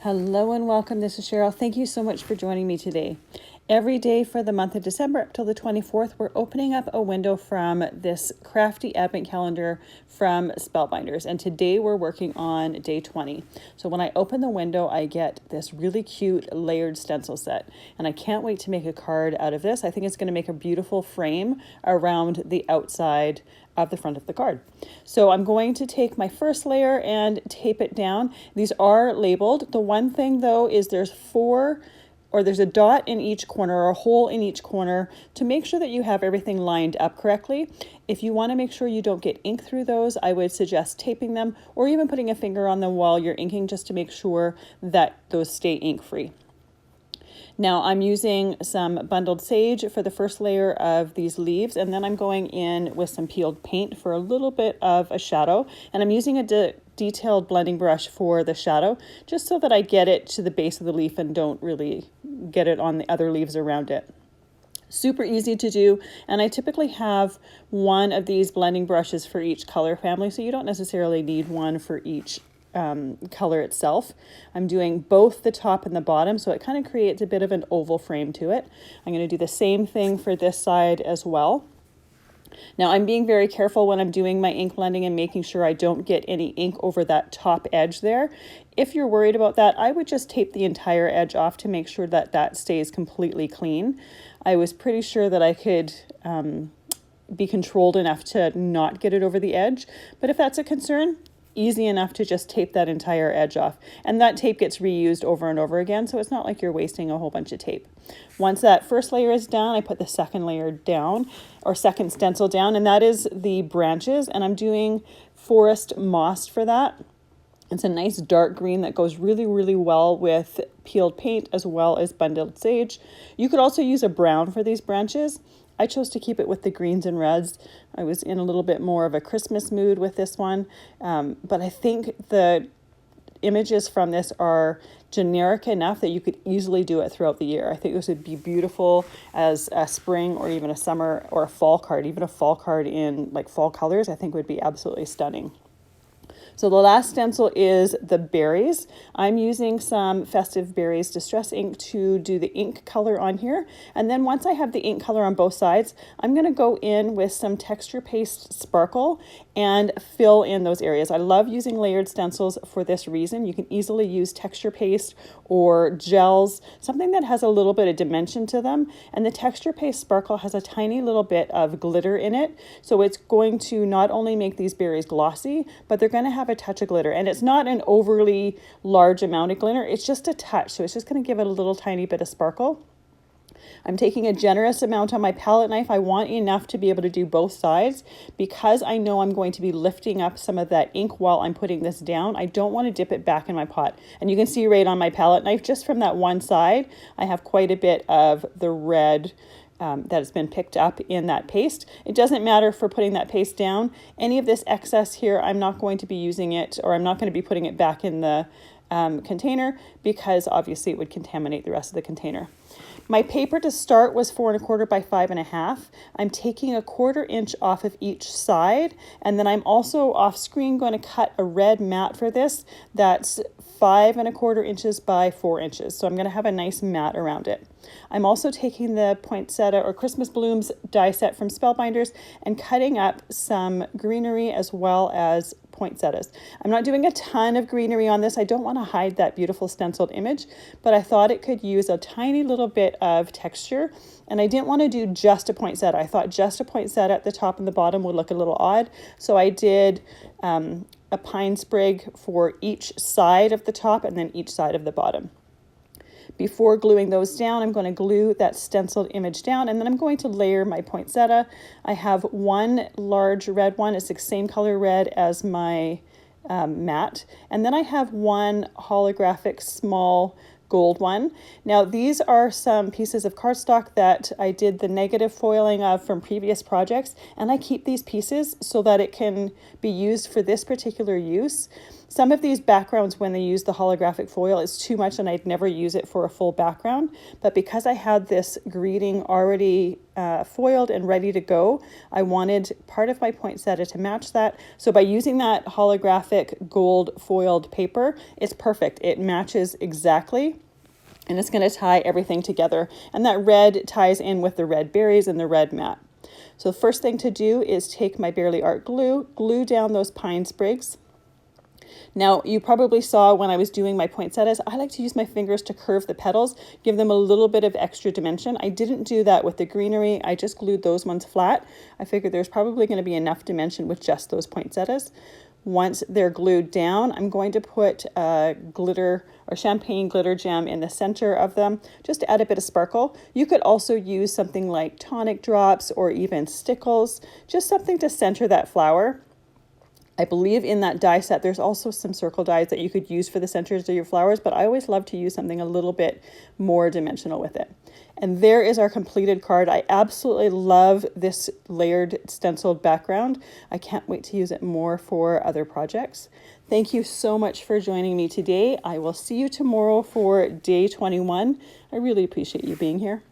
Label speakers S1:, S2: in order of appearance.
S1: Hello and welcome. This is Cheryl. Thank you so much for joining me today. Every day for the month of December up till the 24th, we're opening up a window from this Crafty Advent Calendar from Spellbinders. And today we're working on day 20. So when I open the window, I get this really cute layered stencil set. And I can't wait to make a card out of this. I think it's going to make a beautiful frame around the outside of the front of the card. So I'm going to take my first layer and tape it down. These are labeled. The one thing though is there's a dot in each corner or a hole in each corner to make sure that you have everything lined up correctly. If you want to make sure you don't get ink through those, I would suggest taping them or even putting a finger on them while you're inking just to make sure that those stay ink free. Now I'm using some bundled sage for the first layer of these leaves, and then I'm going in with some peeled paint for a little bit of a shadow, and I'm using a detailed blending brush for the shadow just so that I get it to the base of the leaf and don't really get it on the other leaves around it. Super easy to do, and I typically have one of these blending brushes for each color family, so you don't necessarily need one for each color itself. I'm doing both the top and the bottom, so it kind of creates a bit of an oval frame to it. I'm going to do the same thing for this side as well. Now I'm being very careful when I'm doing my ink blending and making sure I don't get any ink over that top edge there. If you're worried about that, I would just tape the entire edge off to make sure that that stays completely clean. I was pretty sure that I could be controlled enough to not get it over the edge, but if that's a concern, easy enough to just tape that entire edge off. And that tape gets reused over and over again, so it's not like you're wasting a whole bunch of tape. Once that first layer is down, I put the second layer down, or second stencil down, and that is the branches, and I'm doing forest moss for that. It's a nice dark green that goes really, really well with peeled paint as well as bundled sage. You could also use a brown for these branches. I chose to keep it with the greens and reds. I was in a little bit more of a Christmas mood with this one, but I think the images from this are generic enough that you could easily do it throughout the year. I think this would be beautiful as a spring or even a summer or a fall card. Even a fall card in like fall colors I think would be absolutely stunning. So the last stencil is the berries. I'm using some Festive Berries Distress ink to do the ink color on here. And then once I have the ink color on both sides, I'm going to go in with some texture paste sparkle and fill in those areas. I love using layered stencils for this reason. You can easily use texture paste or gels, something that has a little bit of dimension to them. And the texture paste sparkle has a tiny little bit of glitter in it. So it's going to not only make these berries glossy, but they're going to have a touch of glitter, and it's not an overly large amount of glitter, it's just a touch, so it's just going to give it a little tiny bit of sparkle. I'm taking a generous amount on my palette knife. I want enough to be able to do both sides because I know I'm going to be lifting up some of that ink while I'm putting this down. I don't want to dip it back in my pot, and you can see right on my palette knife just from that one side I have quite a bit of the red that has been picked up in that paste. It doesn't matter for putting that paste down. Any of this excess here, I'm not going to be using it, or I'm not going to be putting it back in the container because obviously it would contaminate the rest of the container. My paper to start was 4 1/4 by 5 1/2. I'm taking a 1/4 inch off of each side, and then I'm also off screen going to cut a red mat for this that's 5 1/4 inches by 4 inches. So I'm going to have a nice mat around it. I'm also taking the poinsettia or Christmas blooms die set from Spellbinders and cutting up some greenery as well as poinsettias. I'm not doing a ton of greenery on this. I don't want to hide that beautiful stenciled image, but I thought it could use a tiny little bit of texture, and I didn't want to do just a poinsettia. I thought just a poinsettia at the top and the bottom would look a little odd, so I did a pine sprig for each side of the top and then each side of the bottom. Before gluing those down, I'm going to glue that stenciled image down, and then I'm going to layer my poinsettia. I have one large red one. It's the same color red as my mat. And then I have one holographic small gold one. Now these are some pieces of cardstock that I did the negative foiling of from previous projects, and I keep these pieces so that it can be used for this particular use. Some of these backgrounds, when they use the holographic foil, is too much and I'd never use it for a full background. But because I had this greeting already foiled and ready to go, I wanted part of my poinsettia to match that. So by using that holographic gold foiled paper, it's perfect. It matches exactly. And it's going to tie everything together. And that red ties in with the red berries and the red mat. So the first thing to do is take my Bearly Art glue down those pine sprigs. Now, you probably saw when I was doing my poinsettias, I like to use my fingers to curve the petals, give them a little bit of extra dimension. I didn't do that with the greenery. I just glued those ones flat. I figured there's probably going to be enough dimension with just those poinsettias. Once they're glued down, I'm going to put glitter or champagne glitter gem in the center of them, just to add a bit of sparkle. You could also use something like tonic drops or even stickles, just something to center that flower. I believe in that die set, there's also some circle dies that you could use for the centers of your flowers, but I always love to use something a little bit more dimensional with it. And there is our completed card. I absolutely love this layered stenciled background. I can't wait to use it more for other projects. Thank you so much for joining me today. I will see you tomorrow for day 21. I really appreciate you being here.